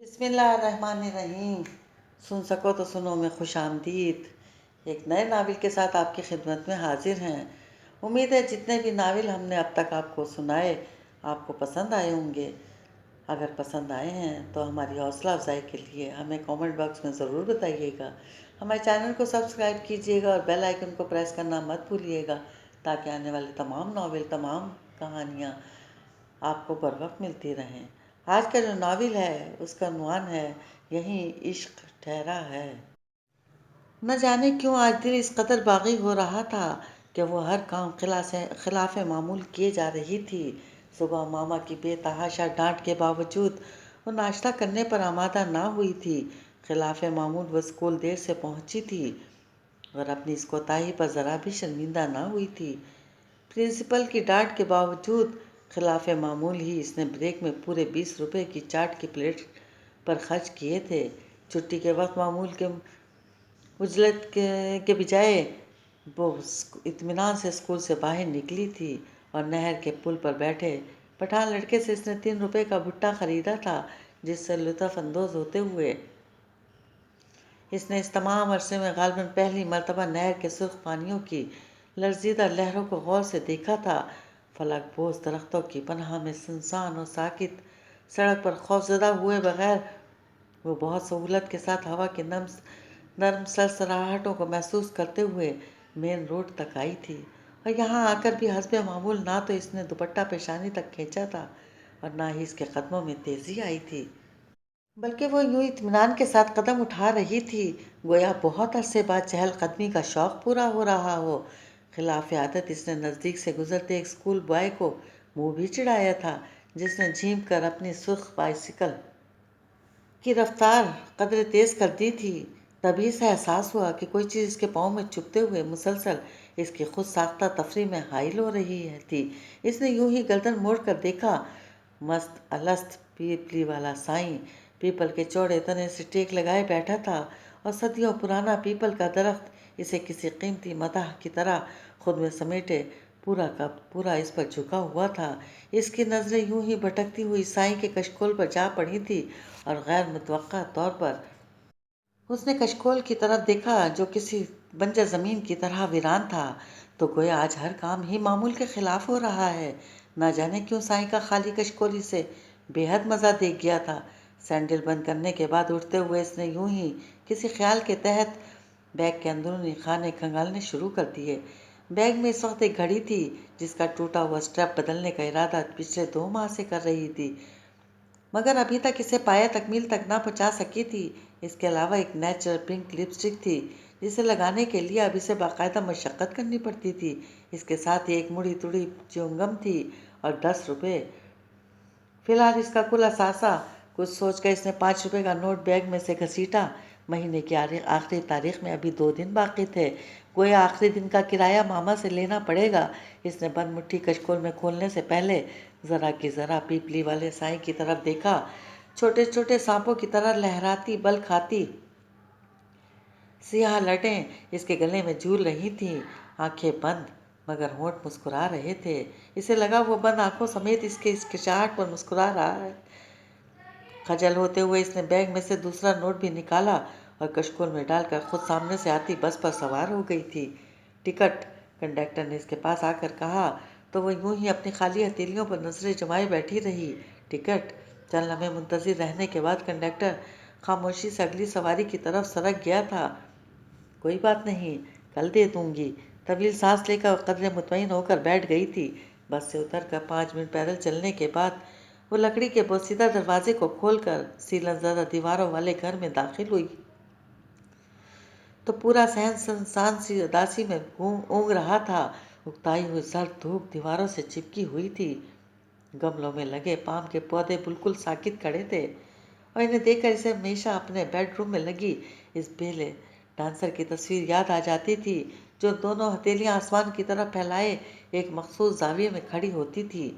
بسم اللہ الرحمن الرحیم۔ سن سکو تو سنو میں خوش آمدید۔ ایک نئے ناول کے ساتھ آپ کی خدمت میں حاضر ہیں۔ امید ہے جتنے بھی ناول ہم نے اب تک آپ کو سنائے آپ کو پسند آئے ہوں گے۔ اگر پسند آئے ہیں تو ہماری حوصلہ افزائی کے لیے ہمیں کامنٹ باکس میں ضرور بتائیے گا۔ ہمارے چینل کو سبسکرائب کیجیے گا اور بیل آئیکن کو پریس کرنا مت بھولیے گا تاکہ آنے والے تمام ناول تمام کہانیاں آپ کو بر وقت ملتی رہیں۔ آج کا جو ناول ہے اس کا عنوان ہے یہیں عشق ٹھہرا ہے۔ نہ جانے کیوں آج دل اس قدر باغی ہو رہا تھا کہ وہ ہر کام خلاف معمول کیے جا رہی تھی۔ صبح ماما کی بے تحاشا ڈانٹ کے باوجود وہ ناشتہ کرنے پر آمادہ نہ ہوئی تھی۔ خلاف معمول وہ اسکول دیر سے پہنچی تھی اور اپنی اس کوتاہی پر ذرا بھی شرمندہ نہ ہوئی تھی۔ پرنسپل کی ڈانٹ کے باوجود خلاف معمول ہی اس نے بریک میں پورے 20 روپے کی چاٹ کی پلیٹ پر خرچ کیے تھے۔ چھٹی کے وقت معمول کے عجلت کے بجائے وہ اطمینان سے اسکول سے باہر نکلی تھی اور نہر کے پل پر بیٹھے پٹھان لڑکے سے اس نے 3 روپے کا بھٹا خریدا تھا جس سے لطف اندوز ہوتے ہوئے اس نے اس تمام عرصے میں غالباً پہلی مرتبہ نہر کے سرخ پانیوں کی لرزیدہ لہروں کو غور سے دیکھا تھا۔ فلک بوس درختوں کی پناہ میں سنسان اور ساکت سڑک پر خوفزدہ ہوئے بغیر وہ بہت سہولت کے ساتھ ہوا کی نرم سرسراہٹوں کو محسوس کرتے ہوئے مین روڈ تک آئی تھی، اور یہاں آ کر بھی حسب معمول نہ تو اس نے دوپٹہ پیشانی تک کھینچا تھا اور نہ ہی اس کے قدموں میں تیزی آئی تھی، بلکہ وہ یوں اطمینان کے ساتھ قدم اٹھا رہی تھی گویا بہت عرصے بعد چہل قدمی کا شوق پورا ہو رہا ہو۔ خلاف عادت اس نے نزدیک سے گزرتے ایک اسکول بوائے کو منہ بھی چڑھایا تھا جس نے جھیم کر اپنی سرخ بائسیکل کی رفتار قدرے تیز کر دی تھی۔ تبھی اسے احساس ہوا کہ کوئی چیز اس کے پاؤں میں چبھتے ہوئے مسلسل اس کی خود ساختہ تفریح میں حائل ہو رہی تھی۔ اس نے یوں ہی گردن موڑ کر دیکھا۔ مست الست پیپلی والا سائیں پیپل کے چوڑے تنے سے ٹیک لگائے بیٹھا تھا اور صدیوں پرانا پیپل کا درخت اسے کسی قیمتی متاح کی طرح خود میں سمیٹے پورا کا پورا اس پر جھکا ہوا تھا۔ اس کی نظریں یوں ہی بھٹکتی ہوئی سائیں کے کشکول پر جا پڑی تھی اور غیر متوقع طور پر اس نے کشکول کی طرف دیکھا جو کسی بنجر زمین کی طرح ویران تھا۔ تو گویا آج ہر کام ہی معمول کے خلاف ہو رہا ہے۔ نہ جانے کیوں سائیں کا خالی کشکول اسے بے حد مزہ دے گیا تھا۔ سینڈل بند کرنے کے بعد اٹھتے ہوئے اس نے یوں ہی کسی خیال کے تحت بیگ کے اندرونی خانے کھنگالنے شروع کر دیے۔ بیگ میں اس وقت ایک گھڑی تھی جس کا ٹوٹا ہوا اسٹریپ بدلنے کا ارادہ پچھلے 2 ماہ سے کر رہی تھی، مگر ابھی تک اسے پایہ تکمیل تک نہ پہنچا سکی تھی۔ اس کے علاوہ ایک نیچرل پنک لپسٹک تھی جسے لگانے کے لیے اب اسے باقاعدہ مشقت کرنی پڑتی تھی۔ اس کے ساتھ ہی ایک مڑی تڑی چیونگم تھی اور 10 روپے۔ فی الحال اس کا کل اثاثہ کچھ سوچ کر اس نے 5 روپے کا نوٹ بیگ میں سے گھسیٹا۔ مہینے کی آخری تاریخ میں ابھی 2 دن باقی تھے، گویا آخری دن کا کرایہ ماما سے لینا پڑے گا۔ اس نے بند مٹھی کشکول میں کھولنے سے پہلے ذرا کی ذرا پیپلی والے سائیں کی طرف دیکھا۔ چھوٹے چھوٹے سانپوں کی طرح لہراتی بل کھاتی سیاہ لٹیں اس کے گلے میں جھول رہی تھیں، آنکھیں بند مگر ہونٹ مسکرا رہے تھے۔ اسے لگا وہ بند آنکھوں سمیت اس کے اسکچاہٹ پر مسکرا رہا ہے۔ خجل ہوتے ہوئے اس نے بیگ میں سے دوسرا نوٹ بھی نکالا اور کشکول میں ڈال کر خود سامنے سے آتی بس پر سوار ہو گئی تھی۔ ٹکٹ، کنڈکٹر نے اس کے پاس آ کر کہا تو وہ یوں ہی اپنی خالی ہتھیلیوں پر نظریں جمائے بیٹھی رہی۔ ٹکٹ؟ چند لمحے منتظر رہنے کے بعد کنڈکٹر خاموشی سے اگلی سواری کی طرف سرک گیا تھا۔ کوئی بات نہیں، کل دے دوں گی۔ طویل سانس لے کر قدرے مطمئن ہو کر بیٹھ گئی تھی۔ بس سے اتر کر 5 منٹ پیدل چلنے کے بعد وہ لکڑی کے بوسیدہ دروازے کو کھول کر سیلن زدہ دیواروں والے گھر میں داخل ہوئی تو پورا صحن سنسان سی اداسی میں اونگ رہا تھا۔ اکتائی ہوئی سرد دھوپ دیواروں سے چپکی ہوئی تھی۔ گملوں میں لگے پام کے پودے بالکل ساکت کھڑے تھے اور انہیں دیکھ کر اسے ہمیشہ اپنے بیڈ روم میں لگی اس بیلے ڈانسر کی تصویر یاد آ جاتی تھی جو دونوں ہتھیلیاں آسمان کی طرف پھیلائے ایک مخصوص زاویے میں کھڑی ہوتی تھی۔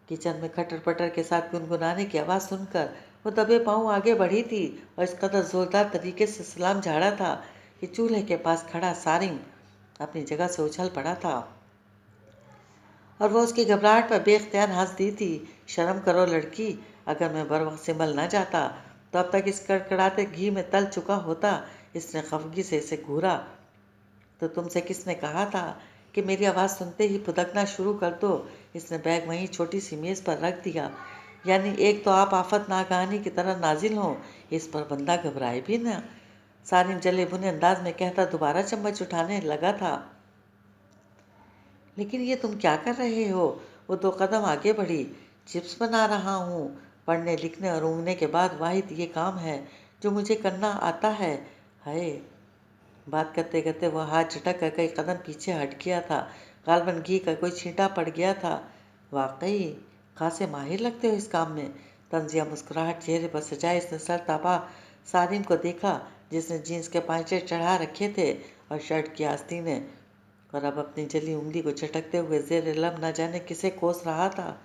کچن میں کھٹر پٹر کے ساتھ گنگنانے کی آواز سن کر وہ دبے پاؤں آگے بڑھی تھی اور اس قدر زوردار طریقے سے سلام جھاڑا تھا کہ چولہے کے پاس کھڑا سارنگ اپنی جگہ سے اچھل پڑا تھا اور وہ اس کی گھبراہٹ پر بے اختیار ہنس دی تھی۔ شرم کرو لڑکی، اگر میں بر وقت سنبھل نہ جاتا तो अब तक इस कड़कड़ाते घी में तल चुका होता। इसने खफगी से इसे घूरा। तो तुमसे किसने कहा था कि मेरी आवाज़ सुनते ही फुदकना शुरू कर दो? इसने बैग वहीं छोटी सी मेज़ पर रख दिया। यानी एक तो आप आफत नागहानी की तरह नाजिल हो, इस पर बंदा घबराए भी ना। सारिम जले भुने अंदाज में कहता दोबारा चम्मच उठाने लगा था। लेकिन ये तुम क्या कर रहे हो? वो 2 कदम आगे बढ़ी। चिप्स बना रहा हूँ। पढ़ने लिखने और ऊँघने के बाद वाहिद ये काम है जो मुझे करना आता है। हाय! बात करते करते वह हाथ झटक कर कई कदम पीछे हट गया था। गालबन घी का कोई छींटा पड़ गया था। वाकई खासे माहिर लगते हो इस काम में। तंजिया मुस्कुराहट चेहरे पर सजाए इसने सर तपा सारिम को देखा, जिसने जीन्स के पांचे चढ़ा रखे थे और शर्ट की आस्तीनें, और अब अपनी जली उंगली को झटकते हुए जेर लब न जाने किसे कोस रहा था।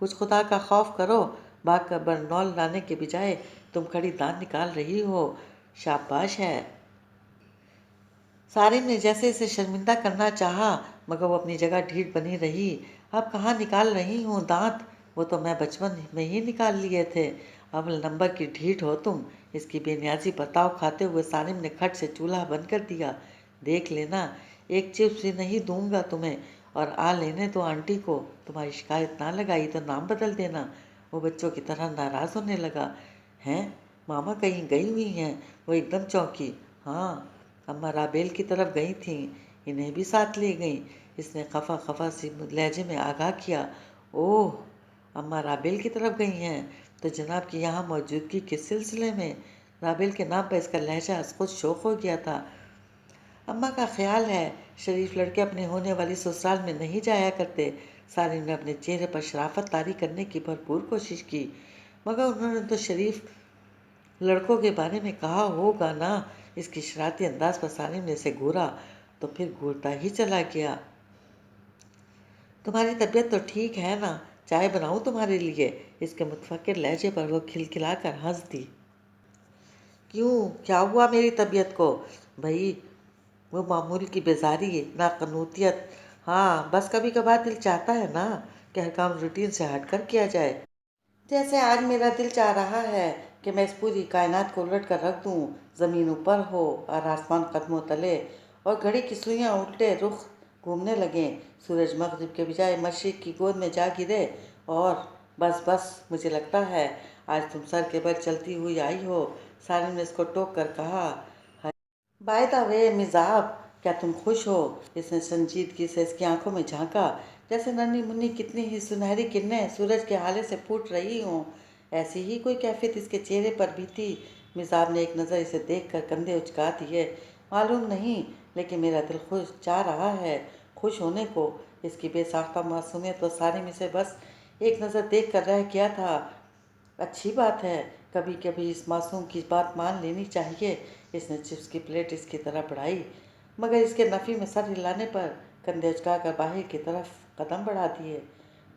कुछ खुदा का खौफ करो। भाग कर बरनौल लाने के बजाय तुम खड़ी दांत निकाल रही हो। शाबाश है। सारिम ने जैसे इसे शर्मिंदा करना चाहा, मगर वो अपनी जगह ढीठ बनी रही। अब कहाँ निकाल रही हूँ दांत? वो तो मैं बचपन में ही निकाल लिए थे। अव्वल नंबर की ढीठ हो तुम। इसकी बेनियाजी बर्ताव खाते हुए सारिम ने खट से चूल्हा बंद कर दिया। देख लेना, एक चिप्स भी नहीं दूंगा तुम्हें। और आ लेने दो आंटी को। तुम्हारी शिकायत ना लगाई तो नाम बदल देना। वो बच्चों की तरह नाराज होने लगा। हैं? मामा कहीं गई हुई हैं? वो एकदम चौंकी। हाँ, अम्मा राबेल की तरफ गई थीं, इन्हें भी साथ ले गईं। इसने खफा खफा सी लहजे में आगाह किया। ओह, अम्मा राबेल की तरफ गई हैं, तो जनाब की यहाँ मौजूदगी किस सिलसिले में? राबेल के नाम पर इसका लहजा खुद शौक हो गया था। अम्मा का ख्याल है शरीफ लड़के अपने होने वाली ससुराल में नहीं जाया करते। सारिम ने अपने चेहरे पर शराफत तारी करने की भरपूर कोशिश की, मगर उन्होंने तो शरीफ लड़कों के बारे में कहा होगा ना। इसकी शरारती अंदाज पर सारिम ने इसे घूरा, तो फिर घूरता ही चला गया। तुम्हारी तबीयत तो ठीक है ना? चाय बनाऊं तुम्हारे लिए? इसके मुतफक्किर लहजे पर वो खिलखिलाकर हंस दी। क्यों, क्या हुआ मेरी तबीयत को? भाई, वो मामूल की बेजारी, नाकनूतियत। हाँ, बस कभी कभार दिल चाहता है ना कि हर काम रूटीन से हटकर किया जाए। जैसे आज मेरा दिल चाह रहा है कि मैं इस पूरी कायनात को उलट कर रख दूं। ज़मीन ऊपर हो और आसमान कदमों तले, और घड़ी की सुइयां उल्टे रुख घूमने लगें। सूरज मगरिब के बजाय मशरिक की गोद में जा गिरे। और बस बस, मुझे लगता है आज तुम सर के बल चलती हुई आई हो। सारिम ने इसको टोक कर कहा। बाय द वे मिजाब, क्या तुम खुश हो? इसने संजीदगी से इसकी आंखों में झांका, जैसे नन्ही मुन्नी कितनी ही सुनहरी किरणें सूरज के हाले से फूट रही हों। ऐसी ही कोई कैफियत इसके चेहरे पर भी थी। मिजाब ने एक नज़र इसे देखकर कंधे उचका दिए। मालूम नहीं, लेकिन मेरा दिल खुश चाह रहा है खुश होने को। इसकी बेसाख्ता मासूमियत तो सारिम इसे बस एक नज़र देख कर रह गया था। अच्छी बात है, कभी कभी इस मासूम की बात मान लेनी चाहिए। इसने चिप्स की प्लेट इसकी तरफ बढ़ाई, मगर इसके नफ़ी में सर हिलाने पर कंधे उचकाकर बाहर की तरफ कदम बढ़ा दिए।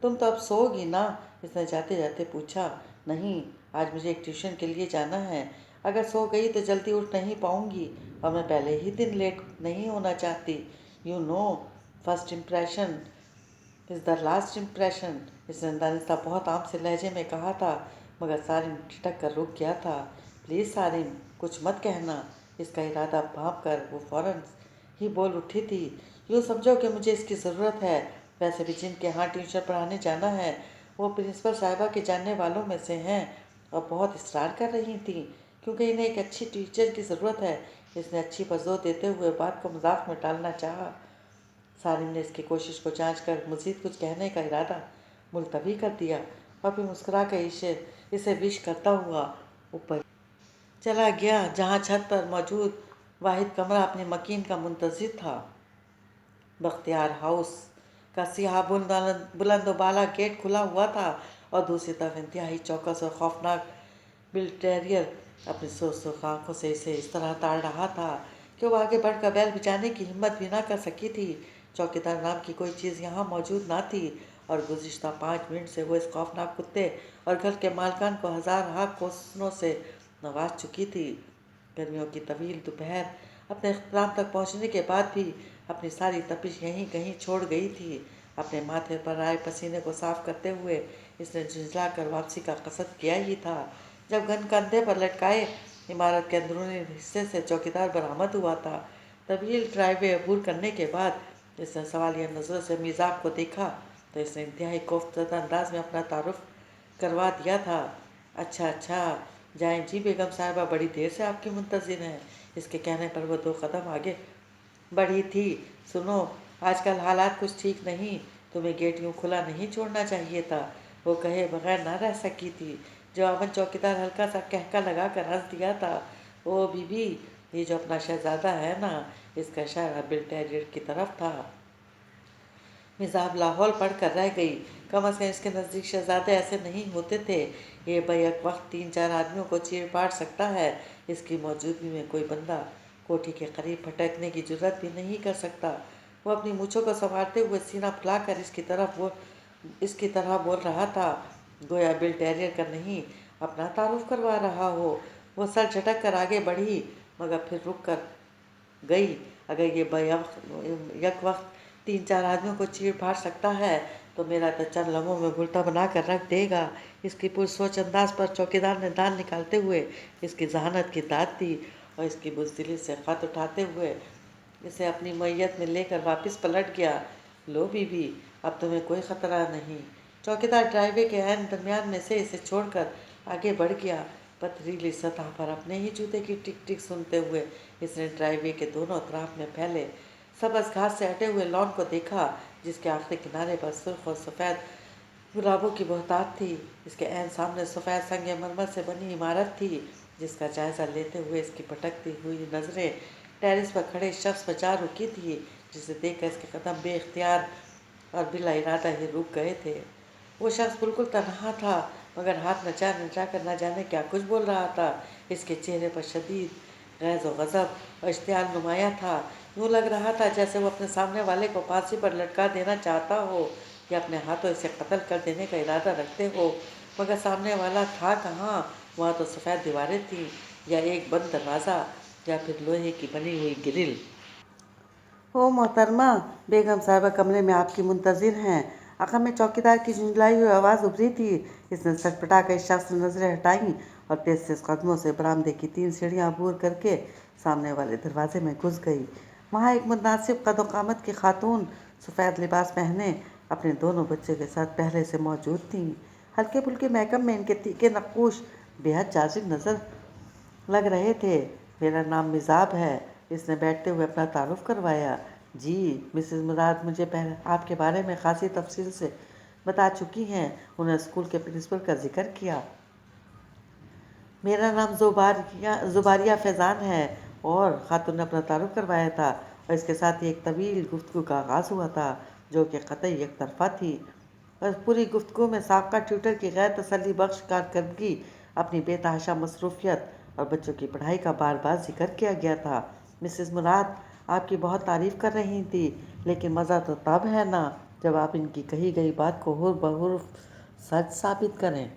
तुम तो अब सोओगी ना? इसने जाते जाते पूछा। नहीं, आज मुझे एक ट्यूशन के लिए जाना है। अगर सो गई तो जल्दी उठ नहीं पाऊंगी, और मैं पहले ही दिन लेट नहीं होना चाहती। You know, first impression is the last impression, इसने दानिस्ता बहुत आम से लहजे में कहा था, मगर सारिम ठिठक कर रुक गया था। प्लीज़ सारिम, कुछ मत कहना। इसका इरादा भांप कर वो फौरन ही बोल उठी थी। यूँ समझो कि मुझे इसकी ज़रूरत है। वैसे भी जिनके यहाँ ट्यूशन पढ़ाने जाना है, वो प्रिंसिपल साहिबा के जानने वालों में से हैं, और बहुत इसरार कर रही थी क्योंकि इन्हें एक अच्छी टीचर की ज़रूरत है। इसने अच्छी पर जोर देते हुए बात को मजाक में टालना चाहा। सारिम ने इसकी कोशिश को जांच कर मज़ीद कुछ कहने का इरादा मुलतवी कर दिया, और फिर मुस्कुरा कर इसे विश करता हुआ ऊपर चला गया, जहाँ छत पर मौजूद वाहिद कमरा अपने मकीन का मुंतज़िर था। बख्तियार हाउस का सियाह बुलंद बाला गेट खुला हुआ था, और दूसरी तरफ इंतहाई चौकस और खौफनाक बिल टेरियर अपनी सुर्ख आँखों से इसे इस तरह ताड़ रहा था कि वो आगे बढ़कर बैल बिछाने की हिम्मत भी ना कर सकी थी। चौकीदार नाम की कोई चीज़ यहाँ मौजूद ना थी, और गुज़िश्ता 5 मिनट से वो इस खौफनाक कुत्ते और घर के मालकान को हज़ार हाथ कोसों से नवाज चुकी थी। गर्मियों की तवील दोपहर अपने इख्तिताम तक पहुँचने के बाद भी अपनी सारी तपिश यहीं कहीं छोड़ गई थी। अपने माथे पर आए पसीने को साफ करते हुए इसने झुंझला कर वापसी का कसद किया ही था जब गन कंधे पर लटकाए इमारत के अंदरूनी हिस्से से चौकीदार बरामद हुआ था। तवील ड्राइववे अबूर करने के बाद इसने सवालिया नज़रों से मिजाब को देखा तो इसने इंतहाई खौफजदा अंदाज में अपना तारुफ करवा दिया था। अच्छा अच्छा, जाएं जी बेगम साहिबा, बड़ी देर से आपकी मुंतज़िर हैं। इसके कहने पर वो 2 कदम आगे बढ़ी थी। सुनो, आजकल हालात कुछ ठीक नहीं, तुम्हें गेट यूँ खुला नहीं छोड़ना चाहिए था। वो कहे बगैर ना रह सकी थी। जवाबन चौकीदार हल्का सा कहका लगा कर हंस दिया था। ओ बीबी, ये जो अपना शहजादा है ना, इसका इशारा बिल टेरियर की तरफ था। मिजाब लाहौल पढ़ कर रह गई। कम अज़ कम इसके नज़दीक शहजादे ऐसे नहीं होते थे। ये बैक वक्त 3-4 आदमियों को चीर पाड़ सकता है। इसकी मौजूदगी में कोई बंदा कोठी के करीब भटकने की जुर्रत भी नहीं कर सकता। वो अपनी मूँछों को संवारते हुए सीना फुलाकर इसकी तरह बोल रहा था, गोया बिल टेरियर का नहीं, अपना तारुफ करवा रहा हो। वो सर झटक कर आगे बढ़ी मगर फिर रुक कर गई। अगर ये यक वक्त 3-4 आदमियों को चीर फाड़ सकता है तो मेरा तो चंद लम्हों में भुलटा बना कर रख देगा। इसकी पुरसोच अंदाज पर चौकीदार ने दान निकालते हुए इसकी जहानत की दाद दी और इसकी बुज़दिली से खत उठाते हुए इसे अपनी मैयत में लेकर वापस पलट गया। लो बीबी, अब तुम्हें कोई ख़तरा नहीं। चौकीदार ड्राइवे के ऐन दरमियान में से इसे छोड़कर आगे बढ़ गया। पथरीली सतह पर अपने ही जूते की टिक टिक सुनते हुए इसने ड्राइवे के दोनों तरफ में फैले सबज घास से हटे हुए लॉन को देखा, जिसके आखिरी किनारे पर सुर्ख और सफ़ेद गुलाबों की बहुतायत थी। इसके ऐन सामने सफ़ेद संगमरमर से बनी इमारत थी, जिसका जायज़ा लेते हुए इसकी भटकती हुई नज़रें टेरिस पर खड़े शख्स पर जा रुकी थी, जिसे देखकर इसके कदम बेख्तियार और बिला इरादा ही रुक गए थे। वो शख्स बिल्कुल तन्हा था, मगर हाथ नचा नचा कर न जाने क्या कुछ बोल रहा था। इसके चेहरे पर शदीद गैज़ और गज़ब और इश्तियाल नुमाया था। यूँ लग रहा था जैसे वो अपने सामने वाले को फांसी पर लटका देना चाहता हो या अपने हाथों इसे कत्ल कर देने का इरादा रखते हो। मगर सामने वाला था कहाँ? वहाँ तो सफ़ेद दीवारें थीं या एक बंद दरवाज़ा या फिर लोहे की बनी हुई ग्रिल। ओ मोहतरमा, बेगम साहिबा कमरे में आपकी मुंतज़िर हैं। आखिर में चौकीदार की झुंझलाई हुई आवाज़ उभरी थी। इसने सटपटा कर इस शख्स से नज़रें हटाईं और तेज तेज कदमों से बरामदे की 3 सीढ़ियाँ अबूर करके सामने वाले दरवाजे में घुस गई। वहाँ एक मुनासिब कद-ओ-कामत की खातून सफ़ेद लिबास पहने अपने दोनों बच्चे के साथ पहले से मौजूद थीं। हल्के फुल्के मेकअप में इनके तीखे नक्कूश बेहद जाजिब नज़र लग रहे थे। मेरा नाम मिजाब है, इसने बैठते हुए अपना तारुफ करवाया। जी, मिसेस मुराद मुझे आपके बारे में खासी तफसील से बता चुकी हैं। उन्हें स्कूल के प्रिंसिपल का जिक्र किया। मेरा नाम ज़ुबारिया फैज़ान है और खातून ने अपना तारुफ करवाया था और इसके साथ ही एक तवील गुफ्तगू का आगाज़ हुआ था, जो कि कतई एक तरफा थी। और पूरी गुफ्तगू में साबका ट्यूटर की गैर तसल्ली बख्श कारकर्दगी, अपनी बेतहाशा मसरूफियत और बच्चों की पढ़ाई का बार बार जिक्र किया गया था। मिसेस मुराद आपकी बहुत तारीफ़ कर रही थी, लेकिन मज़ा तो तब है ना जब आप इनकी कही गई बात को हुर बहुर सच साबित करें।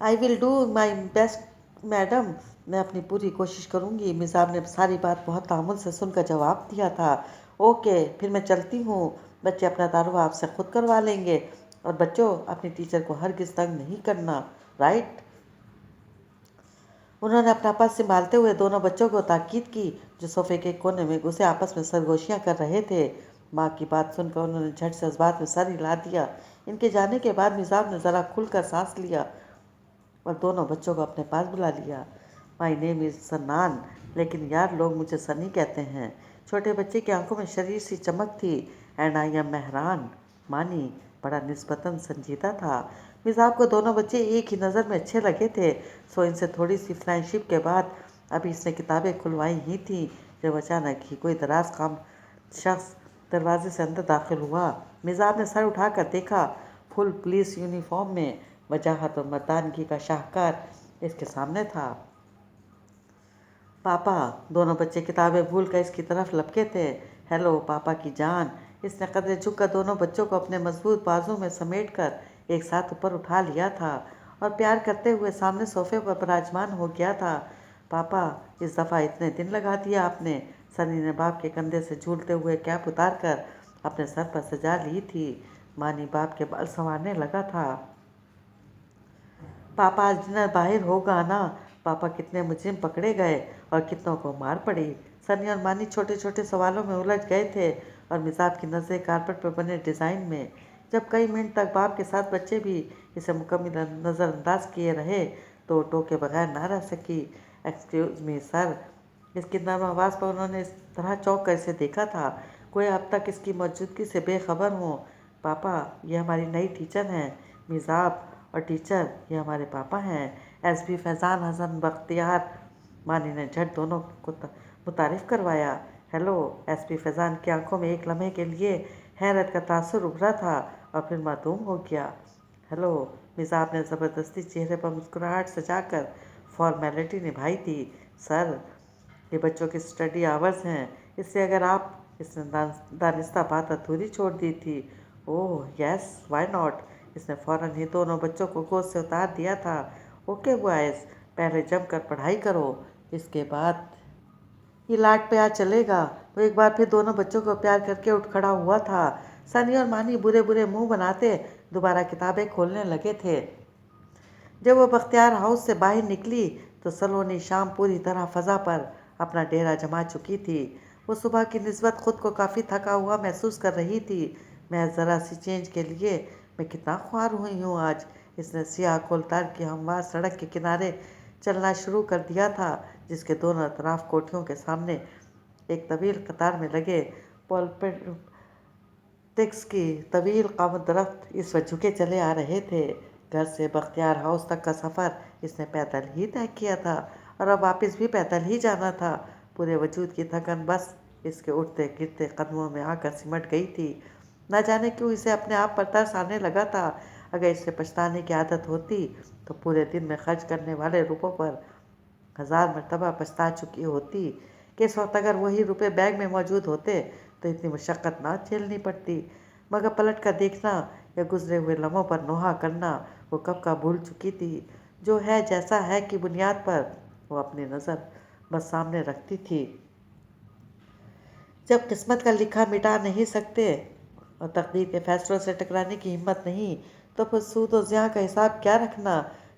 I will do my best madam, मैं अपनी पूरी कोशिश करूँगी। मिसाब ने सारी बात बहुत तामुल से सुनकर जवाब दिया था। ओके, फिर मैं चलती हूँ। बच्चे अपना तारुफ आपसे खुद करवा लेंगे और बच्चों, अपनी टीचर को हरगिज़ तंग नहीं करना, राइट? उन्होंने अपना पद संभालते हुए दोनों बच्चों को ताकीद की, जो सोफे के कोने में घुसे आपस में सरगोशियाँ कर रहे थे। माँ की बात सुनकर उन्होंने झट से इस बात में सर हिला दिया। इनके जाने के बाद मिजाब ने ज़रा खुलकर सांस लिया और दोनों बच्चों को अपने पास बुला लिया। माई नेम इज़ सन्नान, लेकिन यार लोग मुझे सनी कहते हैं। छोटे बच्चे की आंखों में शरीर सी चमक थी। एंड आई एम मेहरान, मानी बड़ा निस्बतन संजीदा था। मिजाब को दोनों बच्चे एक ही नज़र में अच्छे लगे थे, सो इनसे थोड़ी सी फ्रेंडशिप के बाद अभी इसने किताबें खुलवाई ही थी जब अचानक ही कोई दराज काम शख्स दरवाजे से अंदर दाखिल हुआ। मिजाब ने सर उठाकर देखा। फुल पुलिस यूनिफॉर्म में वजाहत और मर्दानगी का शाहकार इसके सामने था। पापा, दोनों बच्चे किताबें भूल कर इसकी तरफ लपके थे। हेलो पापा की जान, इसने कदरे झुककर दोनों बच्चों को अपने मजबूत बाजू में समेटकर एक साथ ऊपर उठा लिया था और प्यार करते हुए सामने सोफे पर विराजमान हो गया था। पापा, इस दफ़ा इतने दिन लगा दिया आपने। सनी ने बाप के कंधे से झूलते हुए कैप उतार कर अपने सर पर सजा ली थी। मानी बाप के बाल संवारने लगा था। पापा आज डिनर बाहर होगा ना। पापा कितने मुजरिम पकड़े गए और कितनों को मार पड़ी। सनी और मानी छोटे छोटे सवालों में उलझ गए थे और मिजाब की नज़रें कारपेट पर बने डिज़ाइन में। जब कई मिनट तक बाप के साथ बच्चे भी इसे मुकम्मल नज़रअंदाज किए रहे तो टोके बगैर ना रह सकी। Excuse me sir. इसकी नरम आवाज़ पर उन्होंने इस तरह चौंक कर इसे देखा था कोई अब तक इसकी मौजूदगी से बेखबर हो। पापा, ये हमारी नई टीचर हैं मिजाब, और टीचर ये हमारे पापा हैं एसपी फैज़ान हसन बख्तियार। मानी ने झट दोनों को मुतारिफ करवाया। हेलो। एसपी फैज़ान की आंखों में एक लम्हे के लिए हैरत का तासुर उभरा था और फिर मासूम हो गया। हेलो। मिजाब ने ज़बरदस्ती चेहरे पर मुस्कुराहट सजाकर फॉर्मेलिटी निभाई थी। सर, ये बच्चों की स्टडी आवर्स हैं, इसलिए अगर आप इसने दानिस्ता बात अधूरी छोड़ दी थी। Oh yes, why not. इसने फ़ौरन ही दोनों बच्चों को गोद से उतार दिया था। ओके बॉयज़, पहले जमकर पढ़ाई करो, इसके बाद ये लाड प्यार चलेगा। वो एक बार फिर दोनों बच्चों को प्यार करके उठ खड़ा हुआ था। सनी और मानी बुरे बुरे मुंह बनाते दोबारा किताबें खोलने लगे थे। जब वो बख्तियार हाउस से बाहर निकली तो सलोनी शाम पूरी तरह फ़ज़ा पर अपना डेरा जमा चुकी थी। वो सुबह की निस्बत खुद को काफ़ी थका हुआ महसूस कर रही थी। मैं ज़रा सी चेंज के लिए मैं कितना ख्वार हुई हूँ आज। इसने सियाह कोलतार की हमवार सड़क के किनारे चलना शुरू कर दिया था जिसके दोनों तरफ कोठियों के सामने एक तवील कतार में लगे पॉलिटेक्स की तवील कामत दरख्त इस वक्त झुके चले आ रहे थे। घर से बख्तियार हाउस तक का सफ़र इसने पैदल ही तय किया था और अब वापस भी पैदल ही जाना था। पूरे वजूद की थकन बस इसके उठते गिरते कदमों में आकर सिमट गई थी। न जाने क्यों इसे अपने आप पर तरस आने लगा था। अगर इसे पछताने की आदत होती तो पूरे दिन में खर्च करने वाले रुपयों पर 1000 मरतबा पछता चुकी होती कि इस वक्त अगर वही रुपए बैग में मौजूद होते तो इतनी मुशक्क़त ना झेलनी पड़ती। मगर पलट कर देखना या गुजरे हुए लम्हों पर नोहा करना वो कब का भूल चुकी थी। जो है जैसा है की बुनियाद पर वो अपनी नज़र बस सामने रखती थी। जब किस्मत का लिखा मिटा नहीं सकते और तकदीर के फैसलों से टकराने की हिम्मत नहीं तो फिर सूद और ज़िया का हिसाब क्या रखना।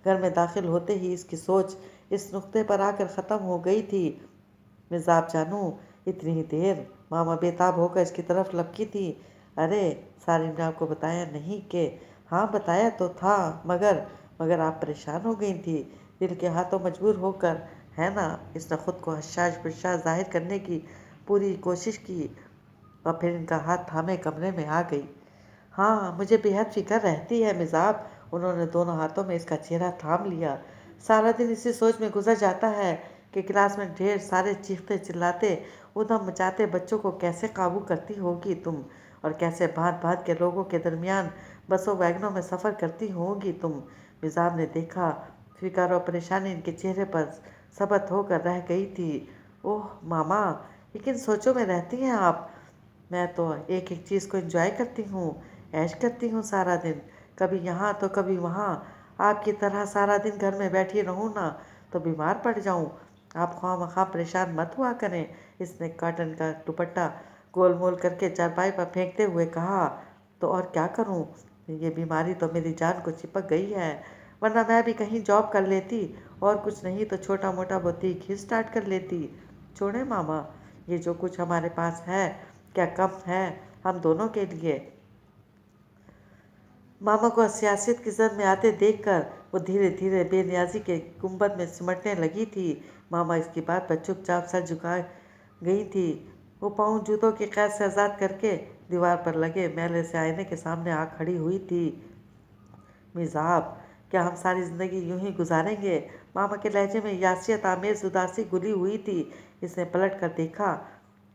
घर में दाखिल होते ही इसकी सोच इस नुक्ते पर आकर ख़त्म हो गई थी। मिजाब जानू, इतनी ही देर। मामा बेताब होकर इसकी तरफ लपकी थी। अरे, सारिन ने आपको बताया नहीं कि? हाँ बताया तो था, मगर आप परेशान हो गई थी दिल के हाथों मजबूर होकर, है ना। इसने खुद को हशाश बशाश जाहिर करने की पूरी कोशिश की और फिर इनका हाथ थामे कमरे में आ गई। हाँ, मुझे बेहद फिक्र रहती है मिजाब। उन्होंने दोनों हाथों में इसका चेहरा थाम लिया। सारा दिन इसी सोच में गुजर जाता है कि क्लास में ढेर सारे चीखते चिल्लाते उधम मचाते बच्चों को कैसे काबू करती होगी तुम, और कैसे भांत भांत के लोगों के दरमियान बसों वैगनों में सफ़र करती होगी तुम। मिजाब ने देखा फिक्र और परेशानी इनके चेहरे पर सबत होकर रह गई थी। ओह मामा, ये किन सोचों में रहती हैं आप। मैं तो एक एक चीज़ को एंजॉय करती हूँ, ऐश करती हूँ सारा दिन, कभी यहाँ तो कभी वहाँ। आपकी तरह सारा दिन घर में बैठी रहूँ ना तो बीमार पड़ जाऊँ। आप ख्वाह परेशान मत हुआ करें। इसने कॉटन का दुपट्टा गोल मोल करके चारपाई पर फेंकते हुए कहा। तो और क्या करूँ, ये बीमारी तो मेरी जान को चिपक गई है, वरना मैं भी कहीं जॉब कर लेती और कुछ नहीं तो छोटा मोटा बुटीक ही स्टार्ट कर लेती। छोड़े मामा, ये जो कुछ हमारे पास है क्या कम है हम दोनों के लिए। मामा को सियासत की जद में आते देखकर वो धीरे धीरे बेनियाजी के गुंबद में सिमटने लगी थी। मामा इसकी बात पर चुपचाप सर झुका गई थी। वो पाँव जूतों की कैद से आज़ाद करके दीवार पर लगे मैले से आईने के सामने आ खड़ी हुई थी। मिजाब, क्या हम सारी ज़िंदगी यूं ही गुजारेंगे। मामा के लहजे में यासियत आमेज उदासी घुली हुई थी। इसने पलट कर देखा।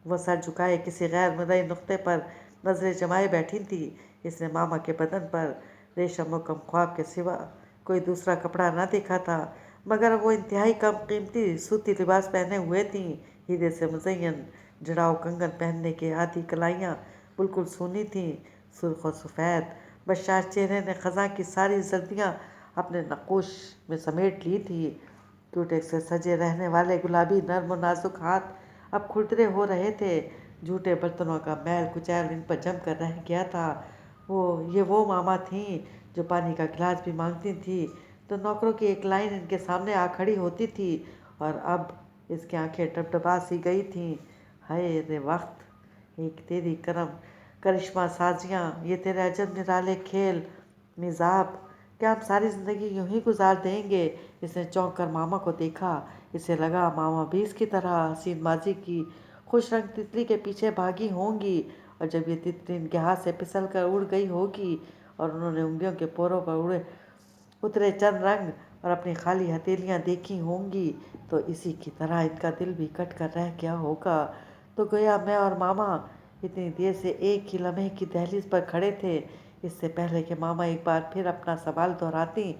वह सर झुकाए किसी गैर मुद्दई नुक्ते पर नजरें जमाए बैठी थी। इसने मामा के बदन पर रेशम कम ख्वाब के सिवा कोई दूसरा कपड़ा न देखा था, मगर वो इंतहाई कम कीमती सूती लिबास पहने हुए थी। हीरे से मुज़य्यन जड़ाव कंगन पहनने के आधी कलाइयाँ बिल्कुल सूनी थीं। सुर्ख और सफ़ेद बशाश चेहरे ने ख़ज़ां की सारी सर्दियाँ अपने नक़ूश में समेट ली थी। क्यूटेक्स से सजे रहने वाले गुलाबी नर्म और नाजुक हाथ अब खुरदरे हो रहे थे। झूठे बर्तनों का मैल कुचैल इन पर जम कर रह गया था। वो मामा थीं जो पानी का गिलास भी मांगती थी तो नौकरों की एक लाइन इनके सामने आ खड़ी होती थी और अब इसकी आंखें टपटपा सी गई थीं। हाय रे वक्त, एक तेरी करम करिश्मा साजियाँ, ये तेरे अजब निराले खेल मिजाब, क्या हम सारी ज़िंदगी यूं ही गुजार देंगे। इसने चौंक कर मामा को देखा। इसे लगा मामा भी इसकी तरह हसीनबाजी की खुश रंग तितली के पीछे भागी होंगी, और जब ये तितली इनके हाथ से फिसल कर उड़ गई होगी और उन्होंने उंगलियों के पोरों पर उतरे चंद रंग और अपनी खाली हथेलियाँ देखी होंगी, तो इसी की तरह इनका दिल भी कट कर रह गया होगा। तो गोया मैं और मामा इतनी देर से एक ही लम्हे की दहलीज पर खड़े थे। इससे पहले कि मामा एक बार फिर अपना सवाल दोहराती,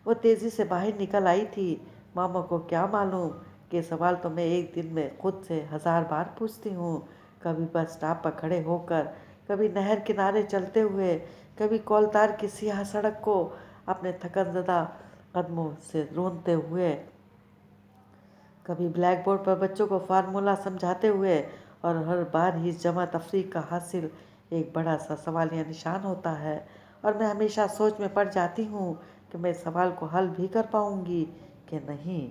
वो तेज़ी से बाहर निकल आई थी। मामा को क्या मालूम कि सवाल तो मैं एक दिन में खुद से 1000 बार पूछती हूँ, कभी बस स्टॉप पर खड़े होकर, कभी नहर किनारे चलते हुए, कभी कौलतार की सियाह सड़क को अपने थकनज़दा कदमों से रोंदते हुए, कभी ब्लैक बोर्ड पर बच्चों को फार्मूला समझाते हुए, और हर बार ही जमा तफरीक का हासिल एक बड़ा सा सवालिया निशान होता है। और मैं हमेशा सोच में पड़ जाती हूँ कि मैं इस सवाल को हल भी कर पाऊँगी कि नहीं।